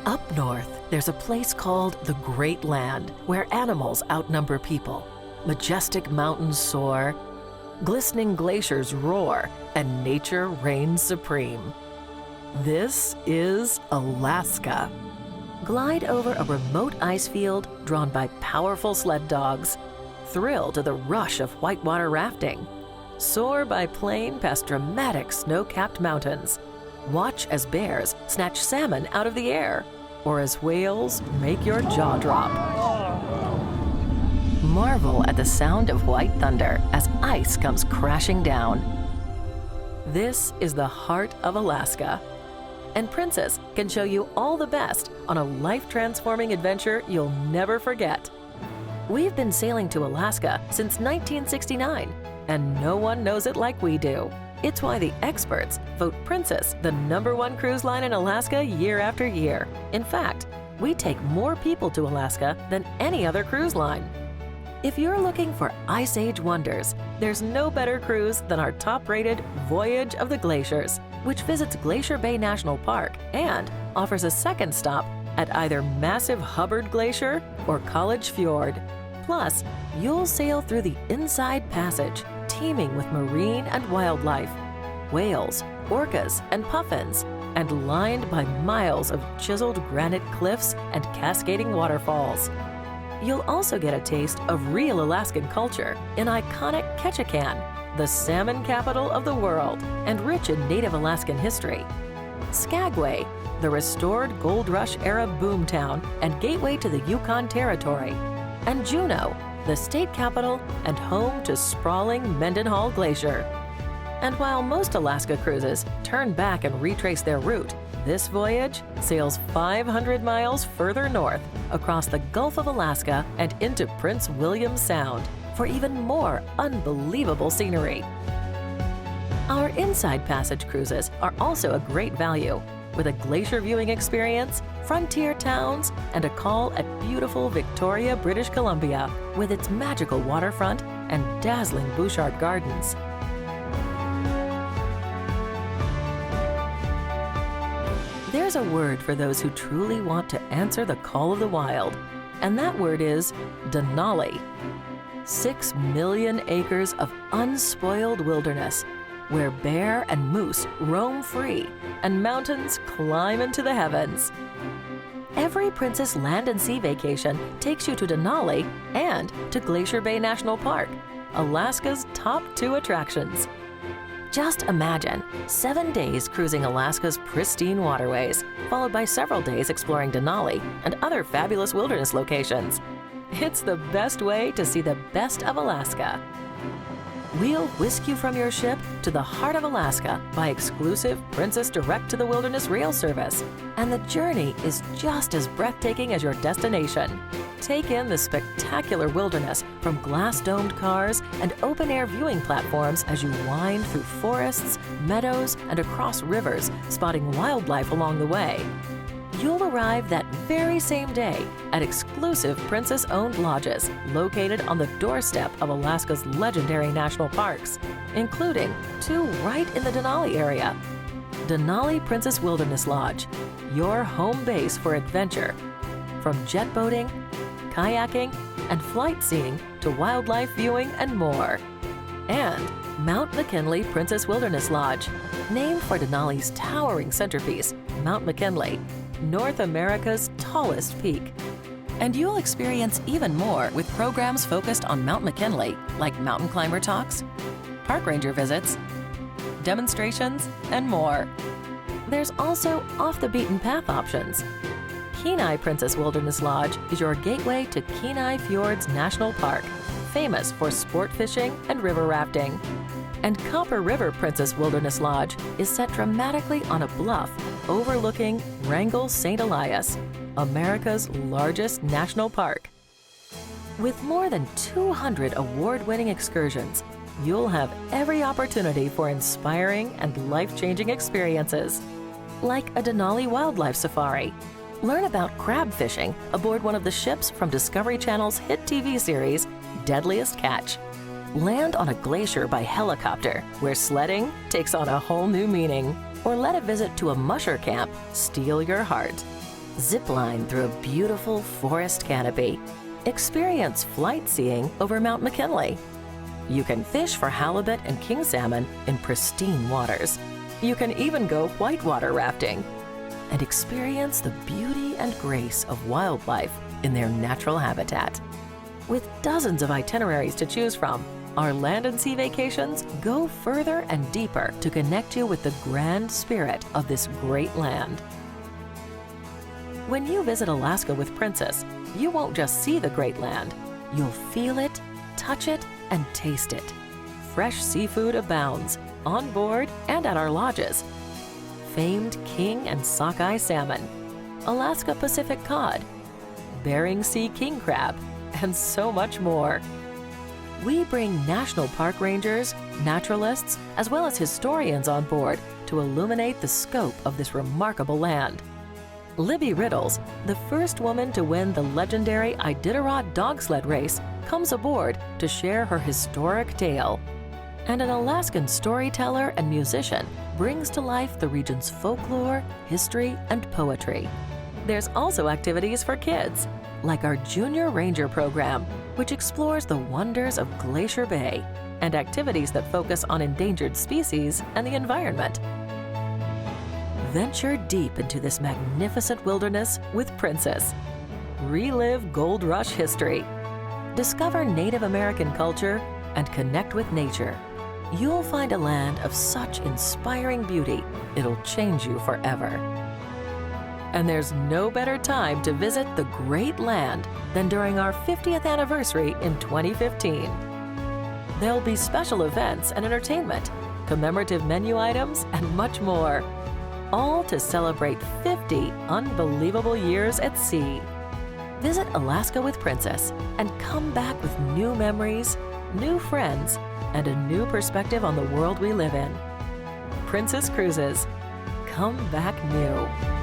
Up north, there's a place called the Great Land, where animals outnumber people. Majestic mountains soar, glistening glaciers roar, and nature reigns supreme. This is Alaska. Glide over a remote ice field drawn by powerful sled dogs. Thrill to the rush of whitewater rafting. Soar by plane past dramatic snow-capped mountains. Watch as bears snatch salmon out of the air, or as whales make your jaw drop. Marvel at the sound of white thunder as ice comes crashing down. This is the heart of Alaska, and Princess can show you all the best on a life-transforming adventure you'll never forget. We've been sailing to Alaska since 1969, and no one knows it like we do. It's why the experts vote Princess the #1 cruise line in Alaska year after year. In fact, we take more people to Alaska than any other cruise line. If you're looking for Ice Age wonders, there's no better cruise than our top-rated Voyage of the Glaciers, which visits Glacier Bay National Park and offers a second stop at either massive Hubbard Glacier or College Fjord. Plus, you'll sail through the Inside Passage, teeming with marine and wildlife, whales, orcas, and puffins, and lined by miles of chiseled granite cliffs and cascading waterfalls. You'll also get a taste of real Alaskan culture in iconic Ketchikan, the salmon capital of the world and rich in Native Alaskan history. Skagway, the restored Gold Rush-era boomtown and gateway to the Yukon Territory. And Juneau, the state capital and home to sprawling Mendenhall Glacier. And while most Alaska cruises turn back and retrace their route, this voyage sails 500 miles further north across the Gulf of Alaska and into Prince William Sound for even more unbelievable scenery. Our Inside Passage cruises are also a great value, with a glacier viewing experience, frontier towns, and a call at beautiful Victoria, British Columbia, with its magical waterfront and dazzling Bouchard Gardens. There's a word for those who truly want to answer the call of the wild, and that word is Denali. 6 million acres of unspoiled wilderness, where bear and moose roam free and mountains climb into the heavens. Every Princess Land and Sea vacation takes you to Denali and to Glacier Bay National Park, Alaska's top 2 attractions. Just imagine 7 days cruising Alaska's pristine waterways, followed by several days exploring Denali and other fabulous wilderness locations. It's the best way to see the best of Alaska. We'll whisk you from your ship to the heart of Alaska by exclusive Princess Direct to the Wilderness rail service. And the journey is just as breathtaking as your destination. Take in the spectacular wilderness from glass-domed cars and open-air viewing platforms as you wind through forests, meadows, and across rivers, spotting wildlife along the way. You'll arrive that very same day at exclusive Princess-owned lodges located on the doorstep of Alaska's legendary national parks, including 2 right in the Denali area. Denali Princess Wilderness Lodge, your home base for adventure. From jet boating, kayaking, and flight seeing to wildlife viewing and more. And Mount McKinley Princess Wilderness Lodge, named for Denali's towering centerpiece, Mount McKinley, North America's tallest peak. And you'll experience even more with programs focused on Mount McKinley, like mountain climber talks, park ranger visits, demonstrations, and more. There's also off-the-beaten-path options. Kenai Princess Wilderness Lodge is your gateway to Kenai Fjords National Park, famous for sport fishing and river rafting. And Copper River Princess Wilderness Lodge is set dramatically on a bluff overlooking Wrangell St. Elias, America's largest national park. With more than 200 award-winning excursions, you'll have every opportunity for inspiring and life-changing experiences, like a Denali wildlife safari. Learn about crab fishing aboard one of the ships from Discovery Channel's hit TV series, Deadliest Catch. Land on a glacier by helicopter, where sledding takes on a whole new meaning. Or let a visit to a musher camp steal your heart. Zip line through a beautiful forest canopy. Experience flight seeing over Mount McKinley. You can fish for halibut and king salmon in pristine waters. You can even go whitewater rafting and experience the beauty and grace of wildlife in their natural habitat. With dozens of itineraries to choose from, our land and sea vacations go further and deeper to connect you with the grand spirit of this great land. When you visit Alaska with Princess, you won't just see the great land. You'll feel it, touch it, and taste it. Fresh seafood abounds, on board and at our lodges. Famed king and sockeye salmon, Alaska Pacific cod, Bering Sea king crab, and so much more. We bring national park rangers, naturalists, as well as historians on board to illuminate the scope of this remarkable land. Libby Riddles, the first woman to win the legendary Iditarod dog sled race, comes aboard to share her historic tale. And an Alaskan storyteller and musician brings to life the region's folklore, history, and poetry. There's also activities for kids, like our Junior Ranger program, which explores the wonders of Glacier Bay, and activities that focus on endangered species and the environment. Venture deep into this magnificent wilderness with Princess. Relive Gold Rush history. Discover Native American culture and connect with nature. You'll find a land of such inspiring beauty, it'll change you forever. And there's no better time to visit the great land than during our 50th anniversary in 2015. There'll be special events and entertainment, commemorative menu items, and much more. All to celebrate 50 unbelievable years at sea. Visit Alaska with Princess and come back with new memories, new friends, and a new perspective on the world we live in. Princess Cruises. Come back new.